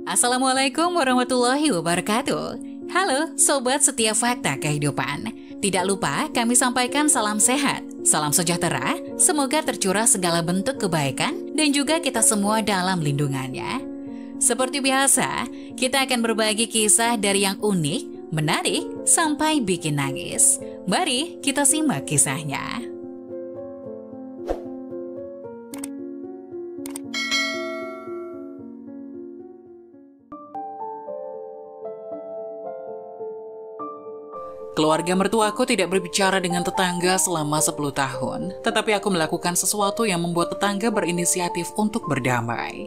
Assalamualaikum warahmatullahi wabarakatuh. Halo Sobat Setia Fakta Kehidupan. Tidak lupa kami sampaikan salam sehat, salam sejahtera, semoga tercurah segala bentuk kebaikan dan juga kita semua dalam lindungannya. Seperti biasa, kita akan berbagi kisah dari yang unik, menarik, sampai bikin nangis. Mari kita simak kisahnya. Keluarga mertuaku tidak berbicara dengan tetangga selama 10 tahun, tetapi aku melakukan sesuatu yang membuat tetangga berinisiatif untuk berdamai.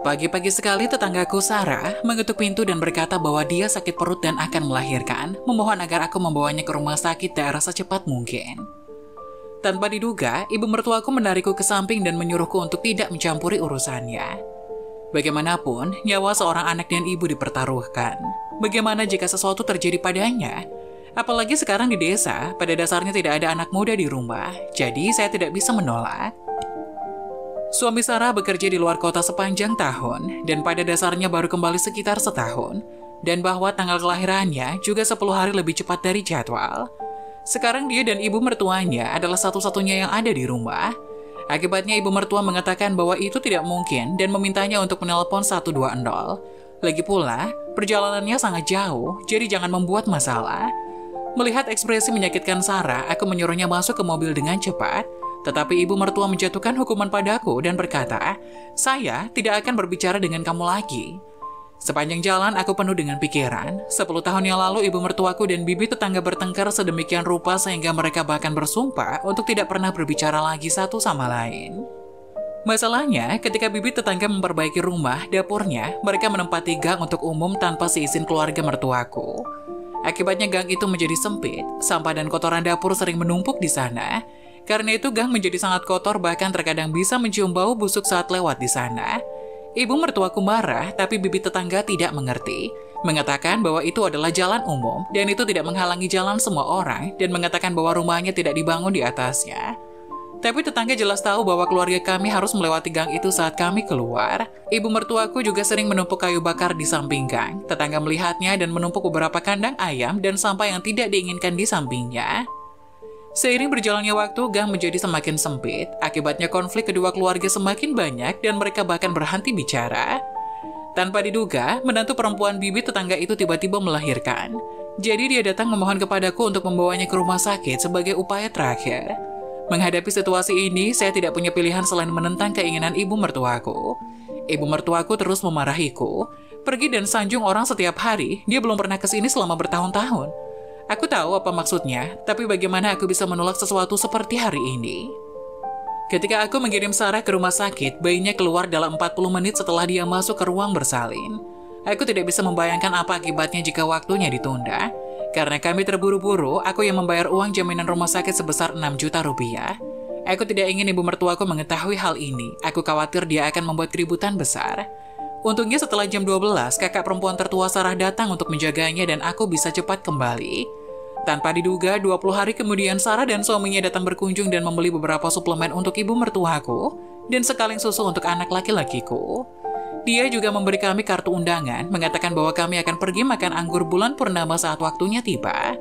Pagi-pagi sekali tetanggaku Sarah mengetuk pintu dan berkata bahwa dia sakit perut dan akan melahirkan, memohon agar aku membawanya ke rumah sakit daerah secepat mungkin. Tanpa diduga, ibu mertuaku menarikku ke samping dan menyuruhku untuk tidak mencampuri urusannya. Bagaimanapun, nyawa seorang anak dan ibu dipertaruhkan. Bagaimana jika sesuatu terjadi padanya? Apalagi sekarang di desa, pada dasarnya tidak ada anak muda di rumah, jadi saya tidak bisa menolak. Suami Sarah bekerja di luar kota sepanjang tahun, dan pada dasarnya baru kembali sekitar setahun, dan bahwa tanggal kelahirannya juga 10 hari lebih cepat dari jadwal. Sekarang dia dan ibu mertuanya adalah satu-satunya yang ada di rumah. Akibatnya ibu mertua mengatakan bahwa itu tidak mungkin dan memintanya untuk menelpon 120. Lagi pula, perjalanannya sangat jauh, jadi jangan membuat masalah. Melihat ekspresi menyakitkan Sarah, aku menyuruhnya masuk ke mobil dengan cepat. Tetapi ibu mertua menjatuhkan hukuman padaku dan berkata, "Saya tidak akan berbicara dengan kamu lagi." Sepanjang jalan aku penuh dengan pikiran. 10 tahun yang lalu ibu mertuaku dan bibi tetangga bertengkar sedemikian rupa sehingga mereka bahkan bersumpah untuk tidak pernah berbicara lagi satu sama lain. Masalahnya, ketika bibi tetangga memperbaiki rumah, dapurnya, mereka menempati gang untuk umum tanpa seizin keluarga mertuaku. Akibatnya gang itu menjadi sempit, sampah dan kotoran dapur sering menumpuk di sana. Karena itu gang menjadi sangat kotor bahkan terkadang bisa mencium bau busuk saat lewat di sana. Ibu mertuaku marah, tapi bibi tetangga tidak mengerti. Mengatakan bahwa itu adalah jalan umum dan itu tidak menghalangi jalan semua orang dan mengatakan bahwa rumahnya tidak dibangun di atasnya. Tapi tetangga jelas tahu bahwa keluarga kami harus melewati gang itu saat kami keluar. Ibu mertuaku juga sering menumpuk kayu bakar di samping gang. Tetangga melihatnya dan menumpuk beberapa kandang ayam dan sampah yang tidak diinginkan di sampingnya. Seiring berjalannya waktu, gang menjadi semakin sempit. Akibatnya konflik kedua keluarga semakin banyak dan mereka bahkan berhenti bicara. Tanpa diduga, menantu perempuan bibi tetangga itu tiba-tiba melahirkan. Jadi dia datang memohon kepadaku untuk membawanya ke rumah sakit sebagai upaya terakhir. Menghadapi situasi ini, saya tidak punya pilihan selain menentang keinginan ibu mertuaku. Ibu mertuaku terus memarahiku. Pergi dan sanjung orang setiap hari, dia belum pernah kesini selama bertahun-tahun. Aku tahu apa maksudnya, tapi bagaimana aku bisa menolak sesuatu seperti hari ini? Ketika aku mengirim Sarah ke rumah sakit, bayinya keluar dalam 40 menit setelah dia masuk ke ruang bersalin. Aku tidak bisa membayangkan apa akibatnya jika waktunya ditunda. Karena kami terburu-buru, aku yang membayar uang jaminan rumah sakit sebesar 6 juta rupiah. Aku tidak ingin ibu mertuaku mengetahui hal ini. Aku khawatir dia akan membuat keributan besar. Untungnya setelah jam 12, kakak perempuan tertua Sarah datang untuk menjaganya dan aku bisa cepat kembali. Tanpa diduga, 20 hari kemudian Sarah dan suaminya datang berkunjung dan membeli beberapa suplemen untuk ibu mertuaku dan sekaleng susu untuk anak laki-lakiku. Dia juga memberi kami kartu undangan, mengatakan bahwa kami akan pergi makan anggur bulan purnama saat waktunya tiba.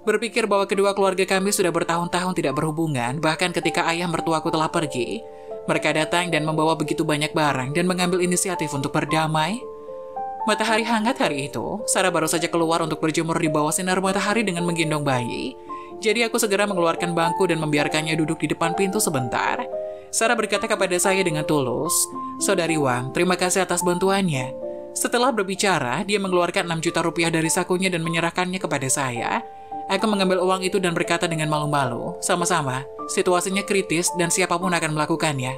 Berpikir bahwa kedua keluarga kami sudah bertahun-tahun tidak berhubungan, bahkan ketika ayah mertuaku telah pergi, mereka datang dan membawa begitu banyak barang dan mengambil inisiatif untuk berdamai. Matahari hangat hari itu, Sarah baru saja keluar untuk berjemur di bawah sinar matahari dengan menggendong bayi. Jadi aku segera mengeluarkan bangku dan membiarkannya duduk di depan pintu sebentar. Sarah berkata kepada saya dengan tulus, "Saudari Wang, terima kasih atas bantuannya." Setelah berbicara, dia mengeluarkan 6 juta rupiah dari sakunya dan menyerahkannya kepada saya. Aku mengambil uang itu dan berkata dengan malu-malu, "Sama-sama, situasinya kritis dan siapapun akan melakukannya."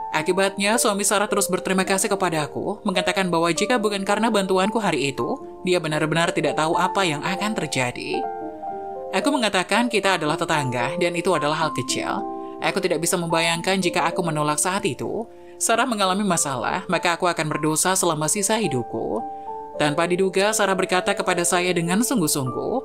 Akibatnya, suami Sarah terus berterima kasih kepadaku, mengatakan bahwa jika bukan karena bantuanku hari itu, dia benar-benar tidak tahu apa yang akan terjadi. Aku mengatakan kita adalah tetangga dan itu adalah hal kecil. Aku tidak bisa membayangkan jika aku menolak saat itu. Sarah mengalami masalah, maka aku akan berdosa selama sisa hidupku. Tanpa diduga, Sarah berkata kepada saya dengan sungguh-sungguh,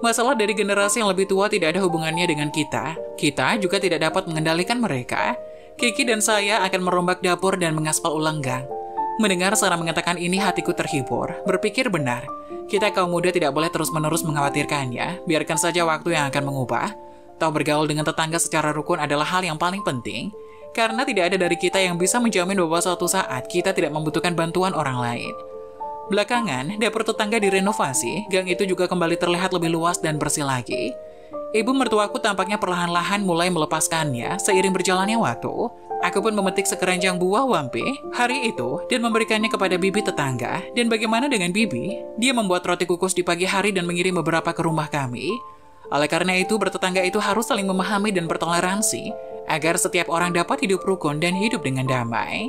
"Masalah dari generasi yang lebih tua tidak ada hubungannya dengan kita. Kita juga tidak dapat mengendalikan mereka. Kiki dan saya akan merombak dapur dan mengaspal ulang gang. Mendengar Sarah mengatakan ini, hatiku terhibur. Berpikir benar, kita kaum muda tidak boleh terus-menerus mengkhawatirkannya. Biarkan saja waktu yang akan mengubah. Tahu bergaul dengan tetangga secara rukun adalah hal yang paling penting. Karena tidak ada dari kita yang bisa menjamin bahwa suatu saat kita tidak membutuhkan bantuan orang lain. Belakangan, dapur tetangga direnovasi, gang itu juga kembali terlihat lebih luas dan bersih lagi. Ibu mertuaku tampaknya perlahan-lahan mulai melepaskannya seiring berjalannya waktu. Aku pun memetik sekeranjang buah wampe hari itu dan memberikannya kepada bibi tetangga. Dan bagaimana dengan bibi? Dia membuat roti kukus di pagi hari dan mengirim beberapa ke rumah kami. Oleh karena itu, bertetangga itu harus saling memahami dan bertoleransi agar setiap orang dapat hidup rukun dan hidup dengan damai.